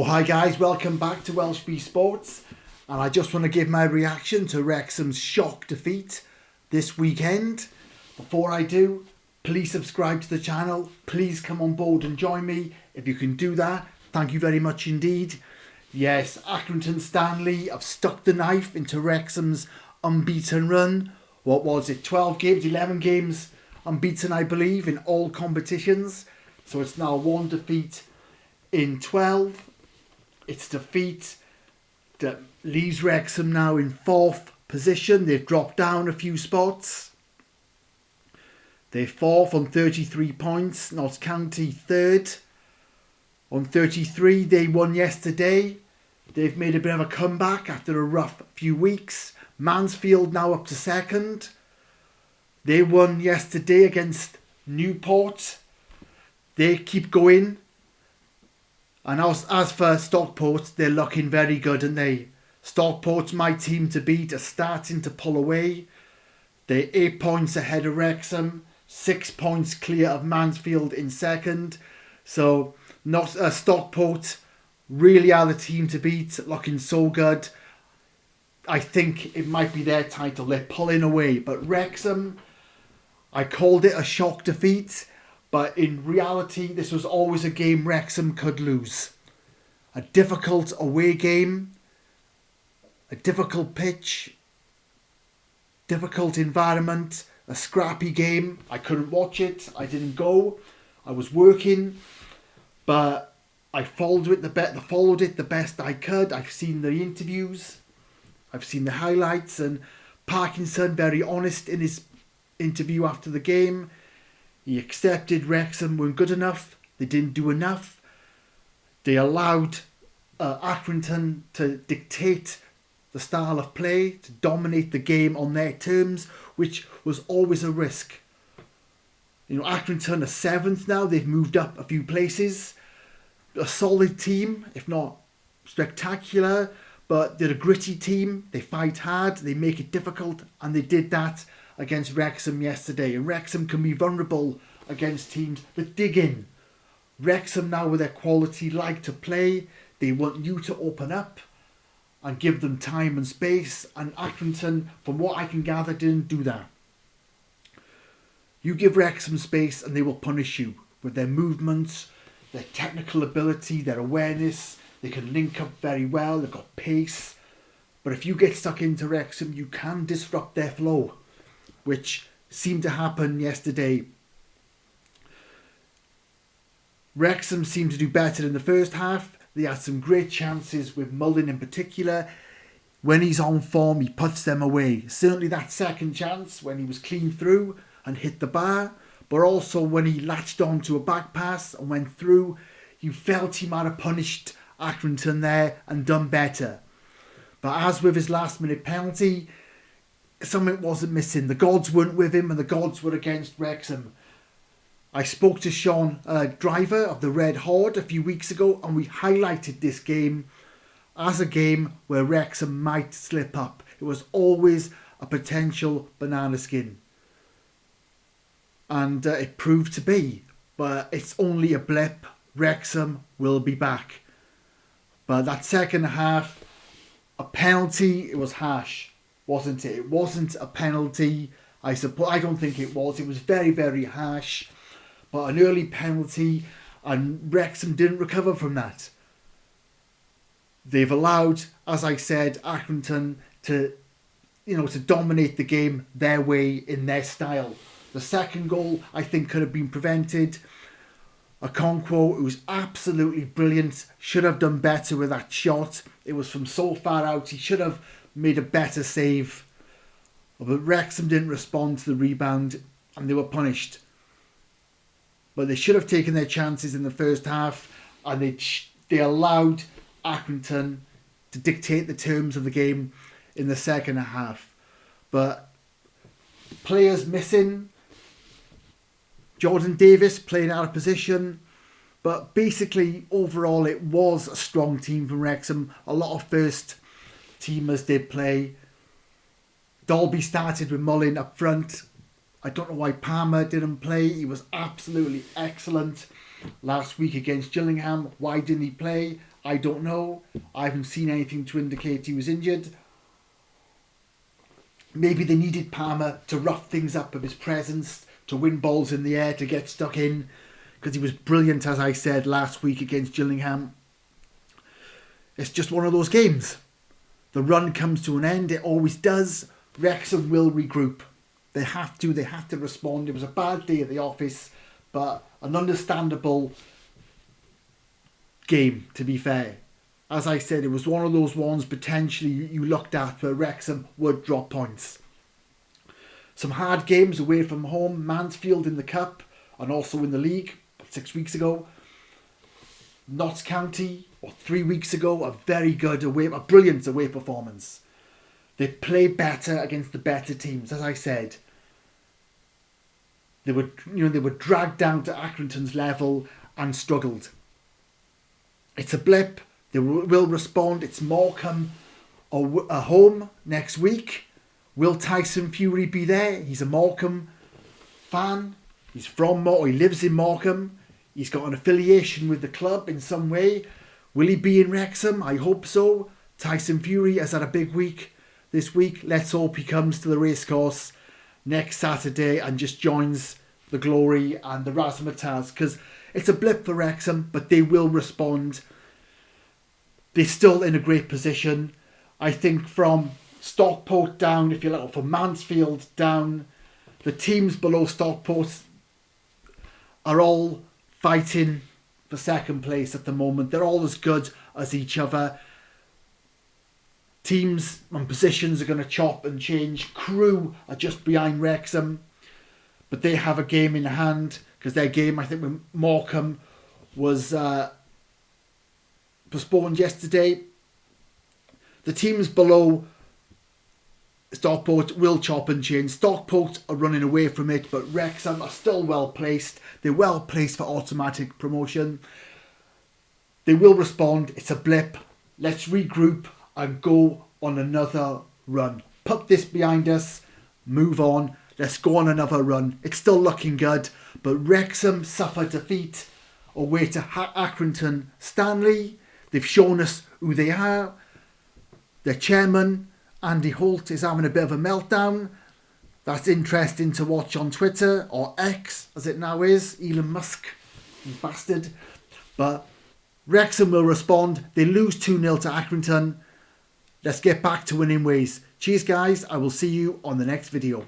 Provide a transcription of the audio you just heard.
Hi guys, welcome back to Welsh Bee Sports, and I just want to give my reaction to Wrexham's shock defeat this weekend. Before I do, please subscribe to the channel, please come on board and join me. If you can do that, thank you very much indeed. Yes, Accrington Stanley have stuck the knife into Wrexham's unbeaten run. What was it, 12 games, 11 games unbeaten I believe in all competitions. So it's now one defeat in 12. It's defeat that leaves Wrexham now in 4th position. They've dropped down a few spots. They're 4th on 33 points. Notts County 3rd on 33. They won yesterday. They've made a bit of a comeback after a rough few weeks. Mansfield now up to 2nd. They won yesterday against Newport. They keep going. And as for Stockport, they're looking very good, aren't they? Stockport's my team to beat, are starting to pull away. They're 8 points ahead of Wrexham, 6 points clear of Mansfield in 2nd. So Stockport really are the team to beat, looking so good. I think it might be their title. They're pulling away. But Wrexham, I called it a shock defeat. But in reality, this was always a game Wrexham could lose. A difficult away game, a difficult pitch, difficult environment, a scrappy game. I couldn't watch it. I didn't go. I was working, but I followed it the best I could. I've seen the interviews, I've seen the highlights, and Parkinson very honest in his interview after the game. He accepted Wrexham weren't good enough. They didn't do enough. They allowed Accrington to dictate the style of play, to dominate the game on their terms, which was always a risk. You know, Accrington are 7th now. They've moved up a few places. A solid team, if not spectacular, but they're a gritty team. They fight hard. They make it difficult, and they did that against Wrexham yesterday. And Wrexham can be vulnerable against teams that dig in. Wrexham now with their quality like to play. They want you to open up and give them time and space. And Accrington, from what I can gather, didn't do that. You give Wrexham space and they will punish you with their movements, their technical ability, their awareness. They can link up very well. They've got pace. But if you get stuck into Wrexham, you can disrupt their flow, which seemed to happen yesterday. Wrexham seemed to do better in the first half. They had some great chances with Mullin in particular. When he's on form, he puts them away. Certainly that second chance when he was clean through and hit the bar, but also when he latched on to a back pass and went through, you felt he might have punished Accrington there and done better. But as with his last minute penalty, something wasn't missing. The gods weren't with him and the gods were against Wrexham. I spoke to Sean Driver of the Red Horde a few weeks ago, and we highlighted this game as a game where Wrexham might slip up. It was always a potential banana skin. And it proved to be. But it's only a blip. Wrexham will be back. But that second half, a penalty, it was harsh, wasn't it? It wasn't a penalty. I don't think it was. It was very, very harsh. But an early penalty, and Wrexham didn't recover from that. They've allowed, as I said, Accrington to dominate the game their way in their style. The second goal, I think, could have been prevented. Okonkwo, who was absolutely brilliant, should have done better with that shot. It was from so far out. He should have made a better save. But Wrexham didn't respond to the rebound and they were punished. But they should have taken their chances in the first half, and they allowed Accrington to dictate the terms of the game in the second half. But players missing. Jordan Davis playing out of position. But basically, overall, it was a strong team from Wrexham. A lot of first teamers did play. Dalby started with Mullin up front. I don't know why Palmer didn't play. He was absolutely excellent last week against Gillingham. Why didn't he play? I don't know. I haven't seen anything to indicate he was injured. Maybe they needed Palmer to rough things up with his presence, to win balls in the air, to get stuck in, because he was brilliant, as I said, last week against Gillingham. It's just one of those games. The run comes to an end. It always does. Wrexham will regroup. They have to respond. It was a bad day at the office, but an understandable game, to be fair. As I said, it was one of those ones potentially you looked at where Wrexham would drop points. Some hard games away from home. Mansfield in the Cup and also in the league 6 weeks ago. Notts County, 3 weeks ago, a brilliant away performance. They play better against the better teams, as I said. They were dragged down to Accrington's level and struggled. It's a blip. They will respond. It's Morecambe a home next week. Will Tyson Fury be there? He's a Morecambe fan. He's from Morecambe. He lives in Morecambe. He's got an affiliation with the club in some way. Will he be in Wrexham? I hope so. Tyson Fury has had a big week this week. Let's hope he comes to the racecourse next Saturday and just joins the glory and the razzmatazz, because it's a blip for Wrexham, but they will respond. They're still in a great position. I think from Stockport down, if you like, or from Mansfield down, the teams below Stockport are all fighting for second place at the moment. They're all as good as each other. Teams and positions are going to chop and change. Crew are just behind Wrexham, but they have a game in hand, because their game, I think, with Morecambe was postponed yesterday. The teams below Stockport will chop and change. Stockport are running away from it, but Wrexham are still well placed. They're well placed for automatic promotion. They will respond. It's a blip. Let's regroup and go on another run. Put this behind us. Move on. Let's go on another run. It's still looking good, but Wrexham suffered defeat away to Accrington Stanley. They've shown us who they are. Their chairman, Andy Holt, is having a bit of a meltdown. That's interesting to watch on Twitter, or X as it now is. Elon Musk, you bastard. But Wrexham will respond. They lose 2-0 to Accrington. Let's get back to winning ways. Cheers, guys. I will see you on the next video.